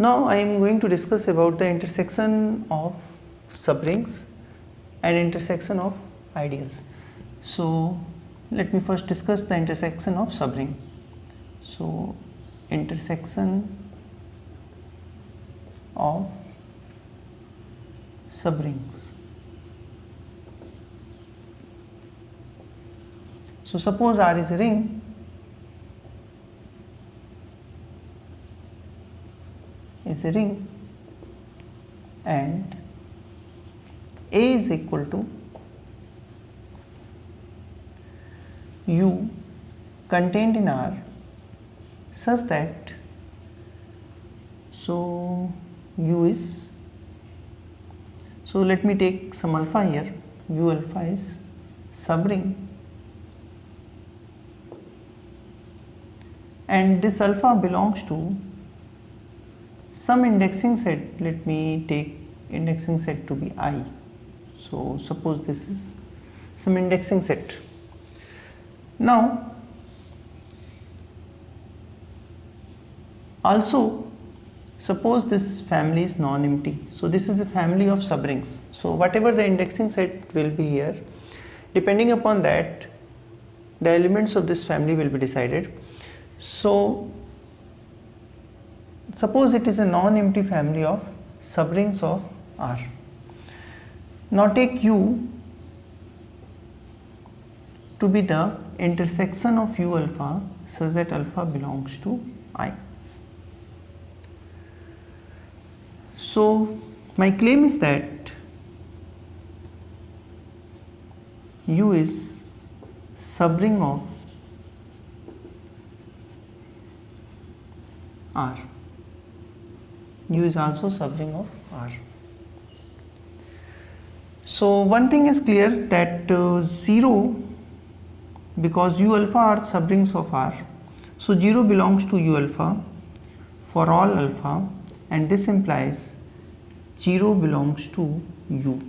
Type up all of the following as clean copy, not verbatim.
Now I am going to discuss about the intersection of subrings and intersection of ideals. So let me first discuss the intersection of subring. So intersection of subrings. So suppose R is a ring, and A is equal to U contained in R such that U is, so let me take some alpha here, U alpha is subring, and this alpha belongs to some indexing set. Let me take indexing set to be I. So suppose this is some indexing set. Now also suppose this family is non-empty. So this is a family of subrings. So whatever the indexing set will be here, depending upon that, the elements of this family will be decided. So suppose it is a non-empty family of subrings of R. Now take U to be the intersection of U alpha such that alpha belongs to I. So my claim is that U is subring of R. U is also subring of R. So one thing is clear that 0, because U alpha are subrings of R, so 0 belongs to U alpha for all alpha, and this implies 0 belongs to U.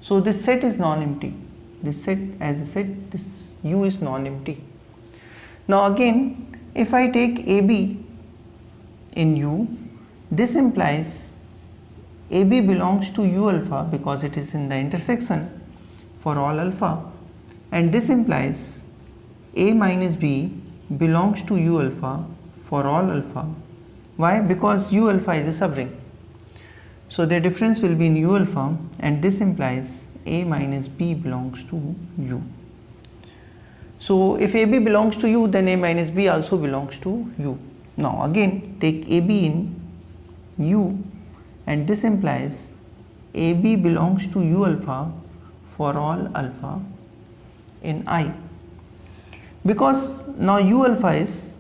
So this set is non-empty. This set, as I said, this U is non-empty. Now again, if I take AB in U, this implies AB belongs to U alpha because it is in the intersection for all alpha, and this implies A minus B belongs to U alpha for all alpha. Why? Because U alpha is a subring. So their difference will be in U alpha, and this implies A minus B belongs to U. So if AB belongs to U, then A minus B also belongs to U. Now again take AB in U, and this implies AB belongs to U alpha for all alpha in I, because now U alpha is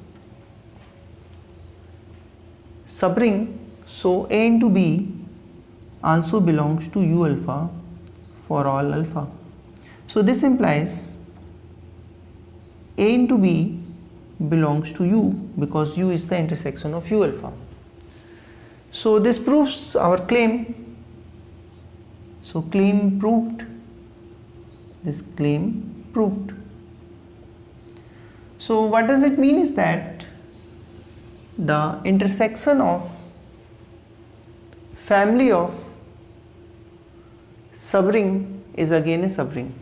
subring, so A into B also belongs to U alpha for all alpha. So this implies A into B belongs to U because U is the intersection of U alpha. So this proves our claim. So claim proved. This claim proved. So what does it mean is that the intersection of family of subring is again a subring.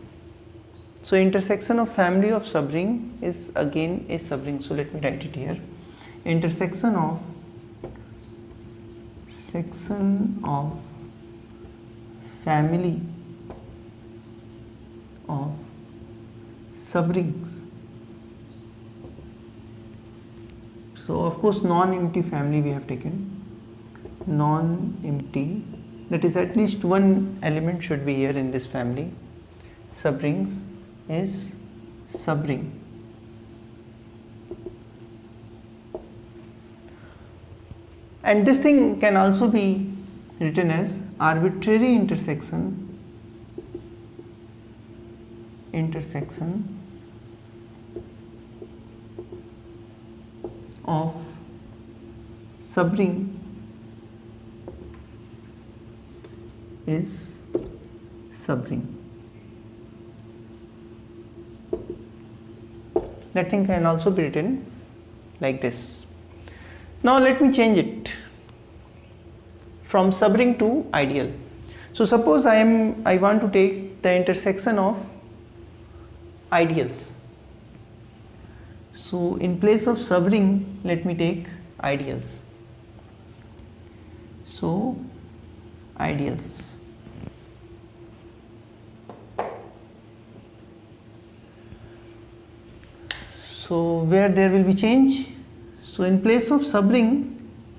So intersection of family of subring is again a subring. So let me write it here. Intersection of family of subrings. So of course non-empty family we have taken. Non-empty, that is at least one element should be here in this family. Subrings is subring. And this thing can also be written as arbitrary intersection of subring is subring. That thing can also be written like this. Now let me change it. from subring to ideal. So suppose I want to take the intersection of ideals. So in place of subring, let me take ideals. So ideals. So where there will be change? So in place of subring,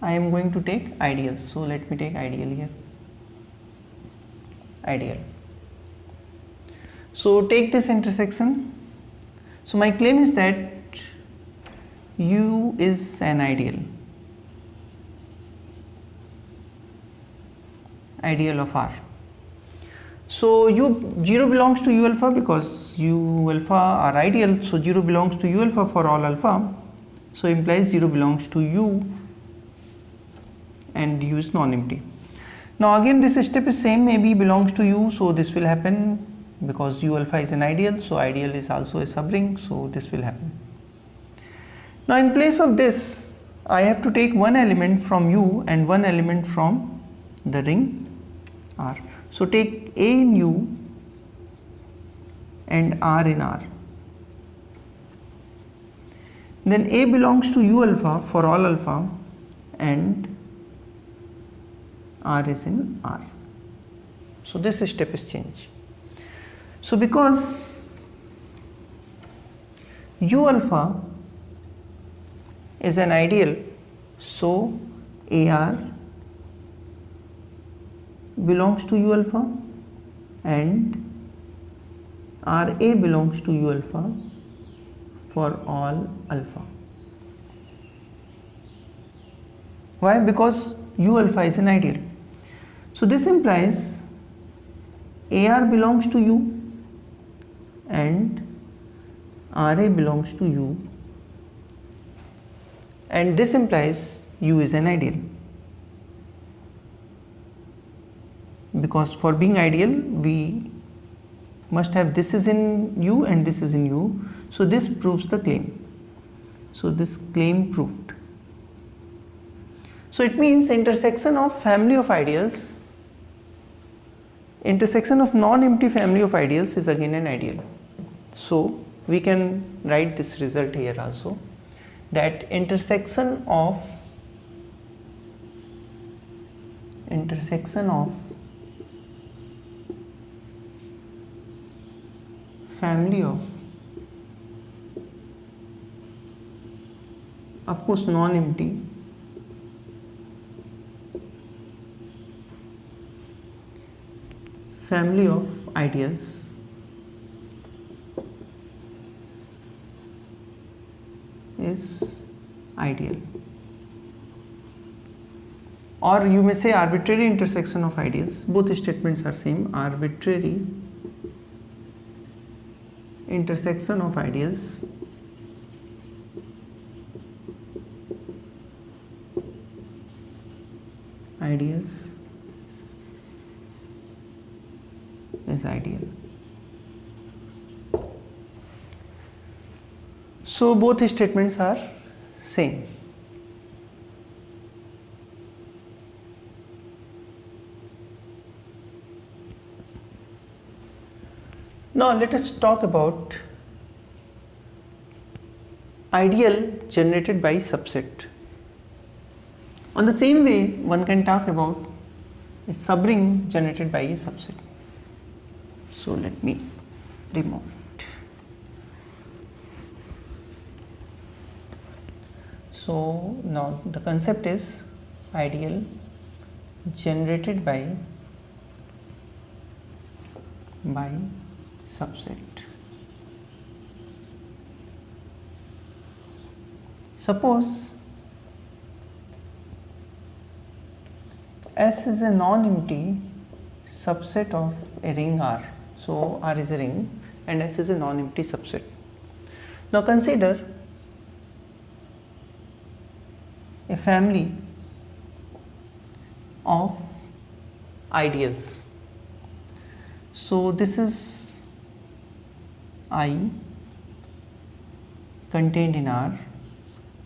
I am going to take ideals. So let me take ideal here. Ideal. So take this intersection. So my claim is that U is an ideal. Ideal of R. So U0 belongs to U alpha because U alpha are ideal. So 0 belongs to U alpha for all alpha. So implies 0 belongs to U and U is non-empty. Now again this step is same, maybe belongs to U, so this will happen because U alpha is an ideal, so ideal is also a subring, so this will happen. Now in place of this, I have to take one element from U and one element from the ring R. So take A in U and R in R. Then A belongs to U alpha for all alpha and R is in R. So this step is changed. So because U alpha is an ideal, so AR belongs to U alpha and RA belongs to U alpha for all alpha. Why? Because U alpha is an ideal. So this implies AR belongs to U and RA belongs to U, and this implies U is an ideal, because for being ideal we must have this is in U and this is in U. So this proves the claim. So this claim proved. So it means intersection of family of ideals, intersection of non-empty family of ideals is again an ideal. So we can write this result here also, that intersection of family of course non-empty family of ideals is ideal, or you may say arbitrary intersection of ideals. Both statements are same. Arbitrary intersection of ideals is ideal. So both statements are same. Now let us talk about ideal generated by subset. On the same way, one can talk about a subring generated by a subset. So let me remove it. So now the concept is ideal generated by subset. Suppose S is a non-empty subset of a ring R. So R is a ring and S is a non-empty subset. Now consider a family of ideals. So this is I contained in R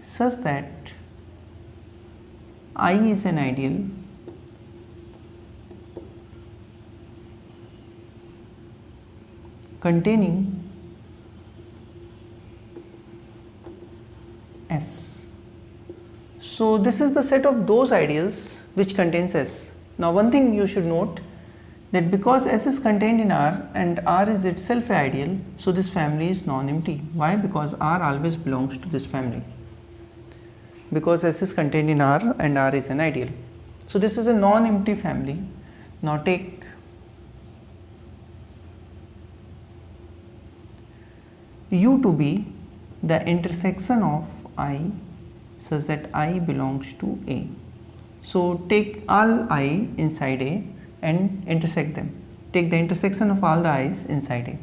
such that I is an ideal containing S. So this is the set of those ideals which contains S. Now one thing you should note, that because S is contained in R and R is itself an ideal, so this family is non-empty. Why? Because R always belongs to this family. Because S is contained in R and R is an ideal. So this is a non-empty family. Now take U to be the intersection of I such that I belongs to A. So take all I inside A and intersect them. Take the intersection of all the i's inside A.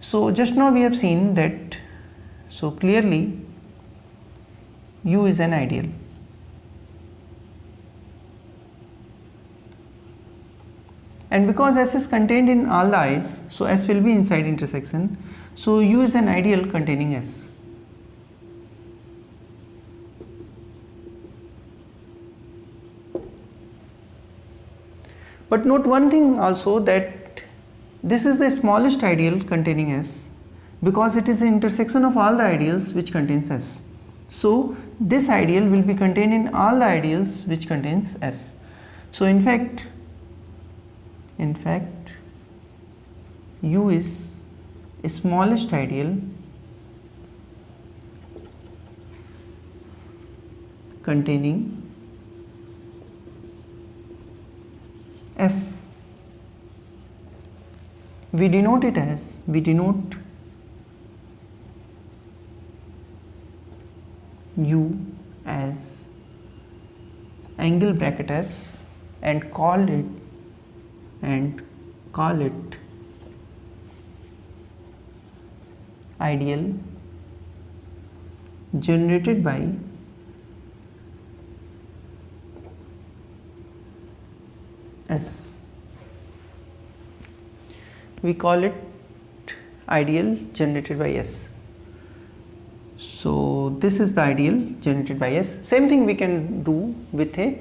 So just now we have seen that, so clearly U is an ideal. And because S is contained in all the i's, so S will be inside intersection. So U is an ideal containing S. But note one thing also, that this is the smallest ideal containing S because it is the intersection of all the ideals which contains S. So this ideal will be contained in all the ideals which contains S. So in fact U is a smallest ideal containing S. We denote U as angle bracket S and call it ideal generated by S. We call it ideal generated by S. So this is the ideal generated by S. Same thing we can do with a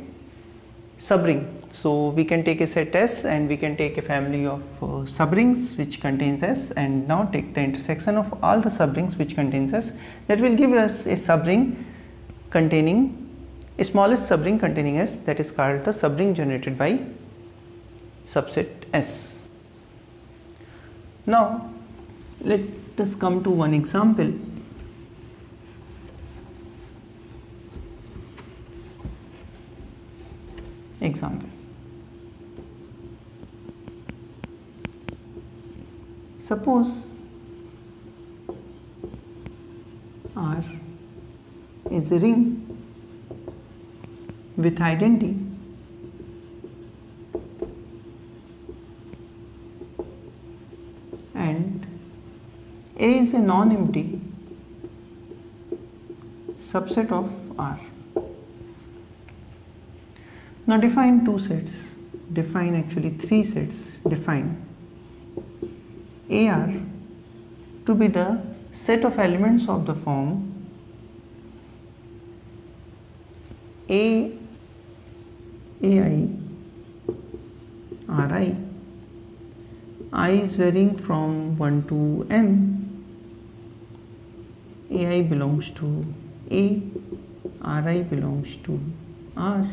subring. So we can take a set S and we can take a family of subrings which contains S, and now take the intersection of all the subrings which contains S. That will give us a subring containing a smallest subring containing S, that is called the subring generated by subset S. Now let us come to one example. Suppose R is a ring with identity and A is a non-empty subset of R. Now define two sets, three sets. Define AR to be the set of elements of the form AI Ri. I is varying from 1 to n. AI belongs to A, Ri belongs to R,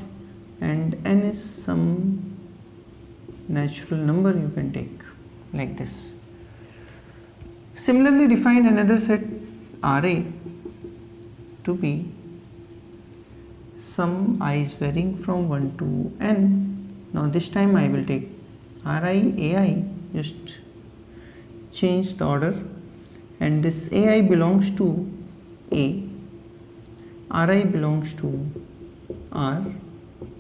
and n is some natural number you can take like this. Similarly, define another set Ra to be some i's varying from 1 to n. Now this time I will take Ri Ai, just change the order, and this Ai belongs to A, Ri belongs to R,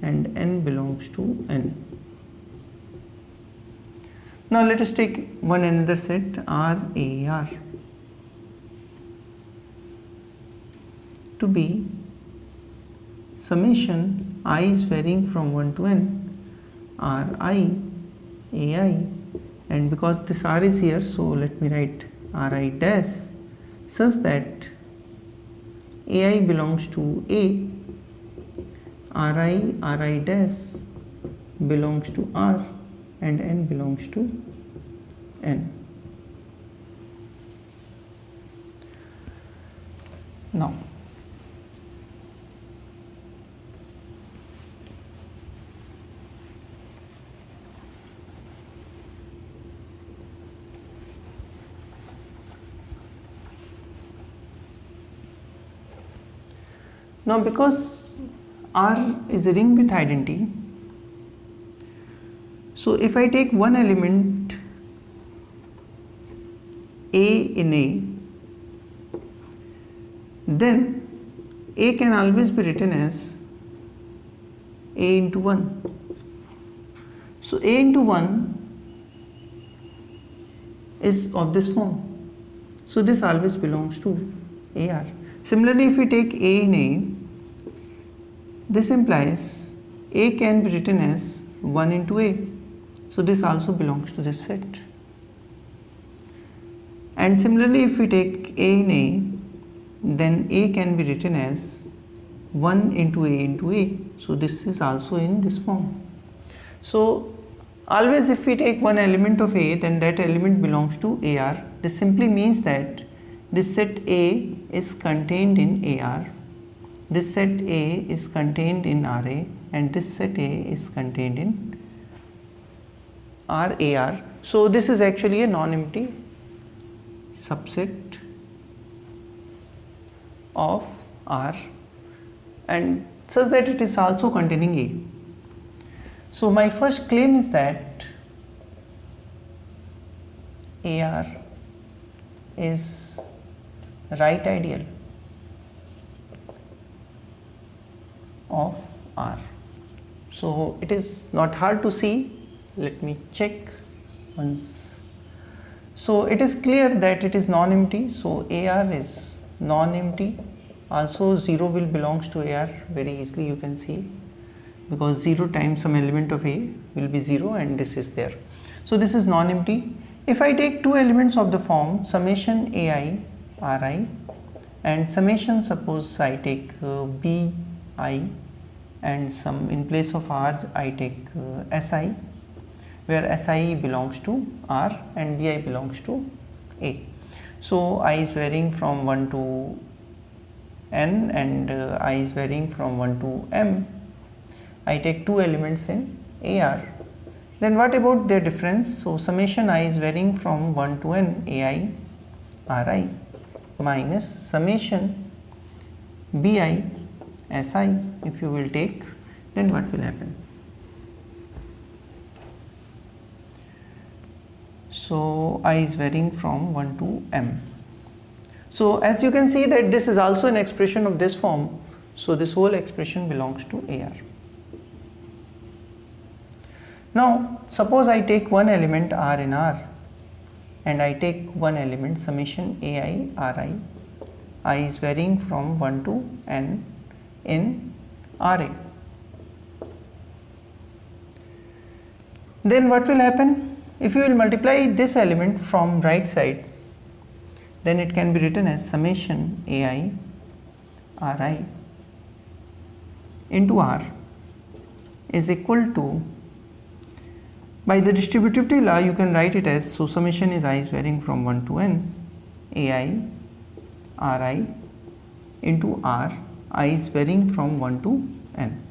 and n belongs to n. Now let us take one another set RAR to be summation I is varying from 1 to n Ri Ai, and because this R is here, so let me write Ri dash such that Ai belongs to A, Ri dash belongs to R, and n belongs to n. Now, because R is a ring with identity, so if I take one element A in A, then A can always be written as A into 1. So A into 1 is of this form. So this always belongs to AR. Similarly, if we take A in A, this implies A can be written as 1 into A. So this also belongs to this set. And similarly, if we take A in A, then A can be written as 1 into A into A. So this is also in this form. So always if we take one element of A, then that element belongs to AR. This simply means that this set A is contained in AR, this set A is contained in RA, and this set A is contained in RAR. So this is actually a non-empty subset of R, and such that it is also containing A. So my first claim is that AR is right ideal of R. So it is not hard to see. Let me check once. So it is clear that it is non-empty. So AR is non-empty. Also 0 will belongs to AR. Very easily you can see, because 0 times some element of A will be 0, and this is there. So this is non-empty. If I take two elements of the form summation AI Ri and summation, suppose I take Bi and some in place of R I take Si, where Si belongs to R and Bi belongs to A. So I is varying from 1 to n and I is varying from 1 to m. I take two elements in AR. Then what about their difference? So summation I is varying from 1 to n AI Ri minus summation Bi Si, if you will take, then what will happen? So I is varying from 1 to m. So as you can see that this is also an expression of this form. So this whole expression belongs to AR. Now suppose I take one element R in R and I take one element summation AI Ri. I is varying from 1 to n in Ra. Then what will happen? If you will multiply this element from right side, then it can be written as summation AI Ri into R is equal to, by the distributivity law you can write it as, so summation is I is varying from 1 to n AI Ri into R, I is varying from 1 to n.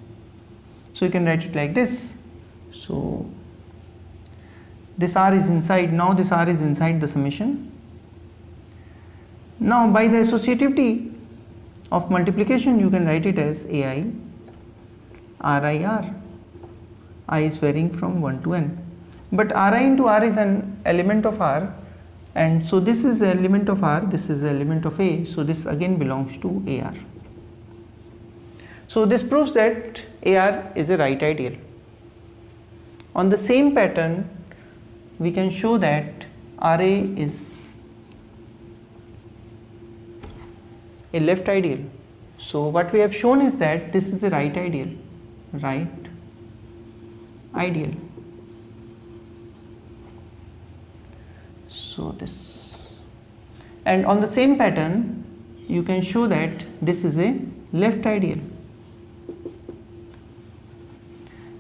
So you can write it like this. So this R is inside, now this R is inside the summation. Now by the associativity of multiplication you can write it as AI RIR, I is varying from 1 to n. But Ri into R is an element of R, and so this is the element of R, this is the element of A, so this again belongs to AR. So this proves that AR is a right ideal. On the same pattern, we can show that RA is a left ideal. So what we have shown is that this is a right ideal, right ideal. So this, and on the same pattern you can show that this is a left ideal.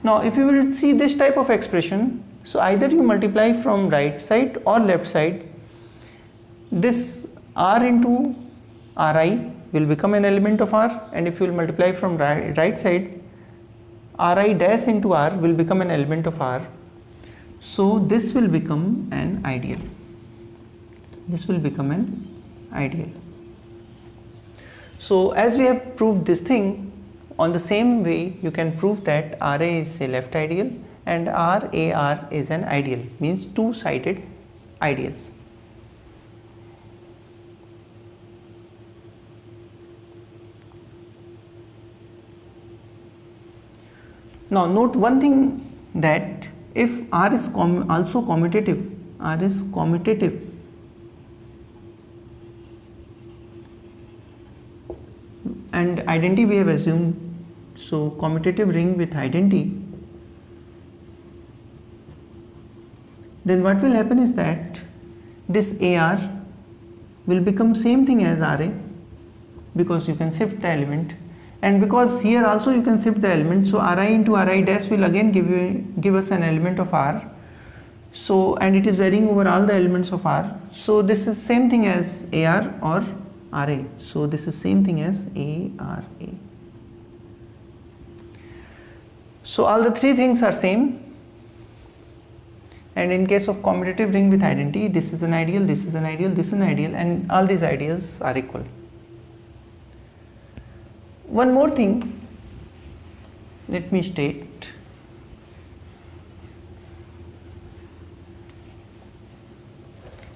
Now if you will see this type of expression, so either you multiply from right side or left side, this R into Ri will become an element of R, and if you will multiply from right side, Ri dash into R will become an element of R. So this will become an ideal. This will become an ideal. So as we have proved this thing, on the same way you can prove that Ra is a left ideal and RAR is an ideal, means two-sided ideals. Now note one thing, that if R is also commutative, R is commutative, and identity we have assumed, so commutative ring with identity, then what will happen is that this AR will become same thing as RA, because you can shift the element, and because here also you can shift the element, so Ri into Ri dash will again give us an element of R. So, and it is varying over all the elements of R, so this is same thing as AR or RA, so this is same thing as ARA. So all the three things are same, and in case of commutative ring with identity, this is an ideal, this is an ideal, this is an ideal, and all these ideals are equal. One more thing, let me state.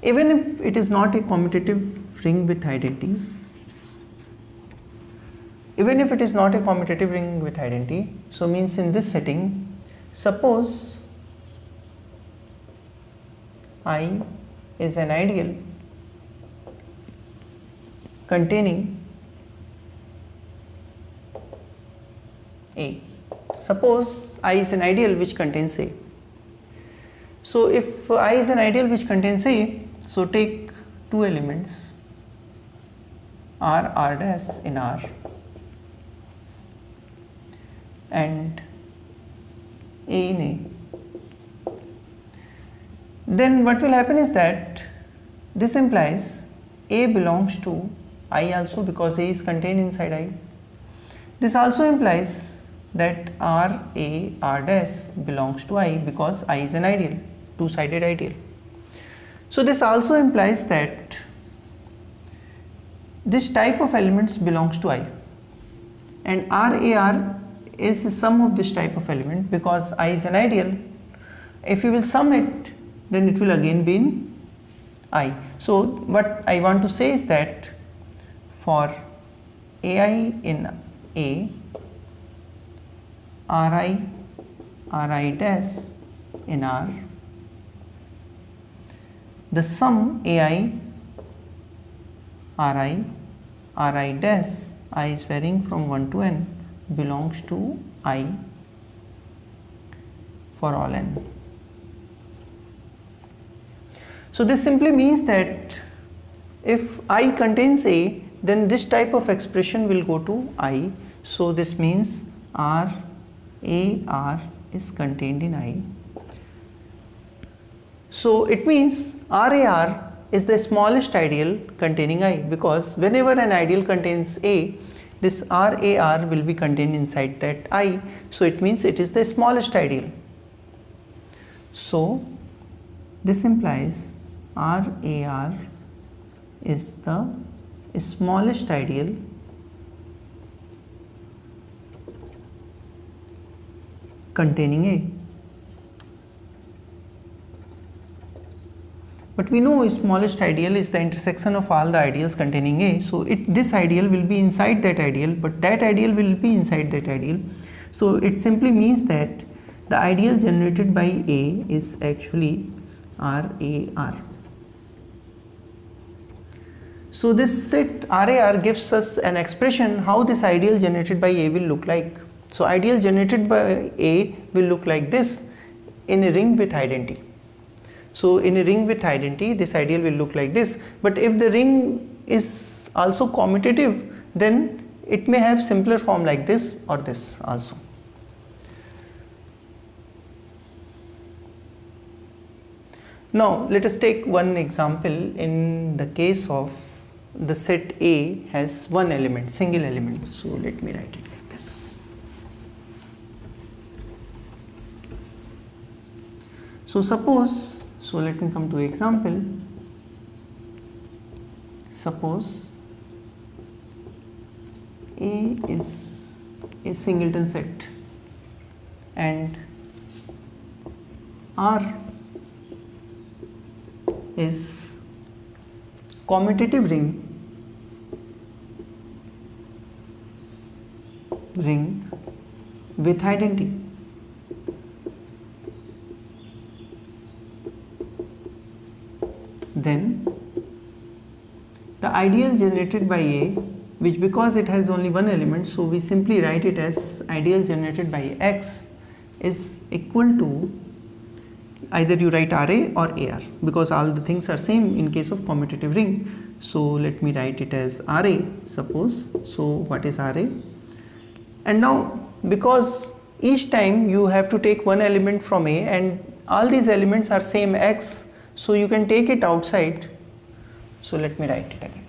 Even if it is not a commutative ring with identity, even if it is not a commutative ring with identity, so means in this setting, suppose I is an ideal containing A. Suppose I is an ideal which contains A. So if I is an ideal which contains A, so take two elements R dash in R and A in A. Then what will happen is that this implies A belongs to I also, because A is contained inside I. This also implies that R dash belongs to I, because I is an ideal, two-sided ideal. So this also implies that this type of elements belongs to I, and RAR is the sum of this type of element, because I is an ideal. If you will sum it, then it will again be in I. So what I want to say is that for AI in A, Ri dash in R, the sum AI Ri dash, I is varying from 1 to n, belongs to I for all n. So this simply means that if I contains A, then this type of expression will go to I. So this means RAR is contained in I. So it means RAR is the smallest ideal containing I, because whenever an ideal contains A, this RAR will be contained inside that I. So it means it is the smallest ideal. So this implies RAR is the smallest ideal containing A. But we know smallest ideal is the intersection of all the ideals containing A. So this ideal will be inside that ideal, but that ideal will be inside that ideal. So it simply means that the ideal generated by A is actually RAR. So this set RAR gives us an expression how this ideal generated by A will look like. So ideal generated by A will look like this in a ring with identity. So in a ring with identity, this ideal will look like this. But if the ring is also commutative, then it may have simpler form like this or this also. Now let us take one example in the case of the set A has one element, single element. So let me write it like this. So suppose, so let me come to example. Suppose A is a singleton set and R is commutative ring with identity. Then the ideal generated by A, which because it has only one element, so we simply write it as ideal generated by X, is equal to, either you write RA or AR, because all the things are same in case of commutative ring. So let me write it as RA, suppose. So what is RA? And now because each time you have to take one element from A and all these elements are same X, so you can take it outside. So let me write it again.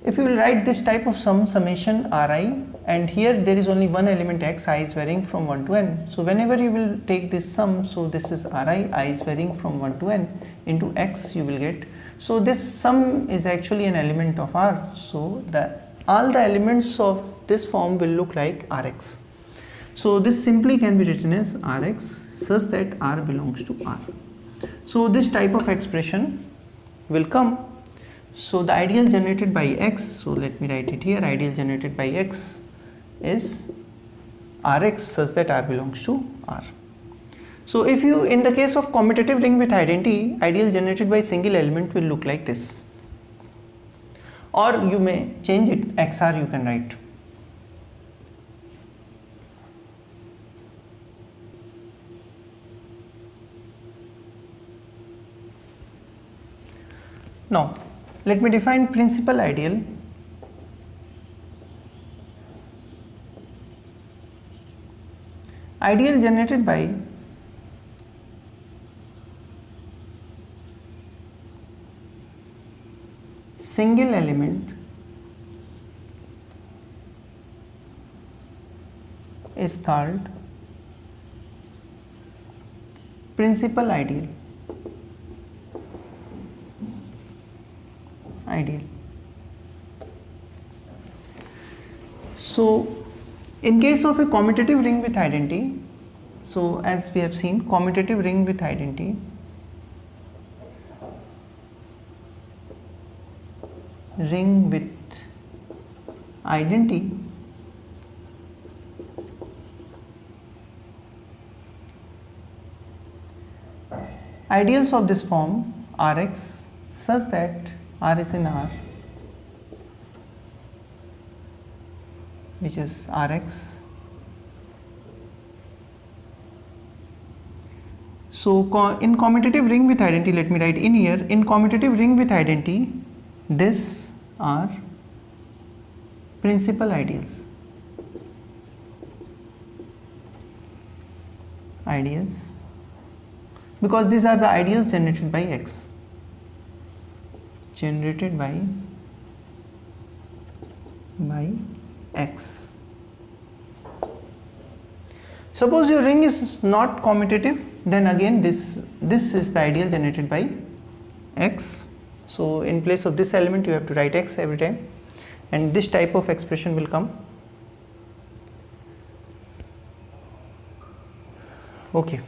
If you will write this type of summation Ri, and here there is only one element X, I is varying from 1 to n. So whenever you will take this sum, so this is Ri, I is varying from 1 to n, into X you will get. So this sum is actually an element of R. So all the elements of this form will look like Rx. So this simply can be written as Rx such that R belongs to R. So this type of expression will come. So the ideal generated by X, so let me write it here, ideal generated by X is Rx such that R belongs to R. So if you, in the case of commutative ring with identity, ideal generated by single element will look like this. Or you may change it, XR you can write. Now let me define principal ideal. Ideal generated by single element is called principal ideal. So in case of a commutative ring with identity, so as we have seen, commutative ring with identity ideals of this form Rx such that R is in R, which is Rx. So in commutative ring with identity, let me write in here, in commutative ring with identity, these are principal ideals. Because these are the ideals generated by X. By X. Suppose your ring is not commutative, then again this is the ideal generated by X. So in place of this element you have to write X every time, and this type of expression will come. Okay.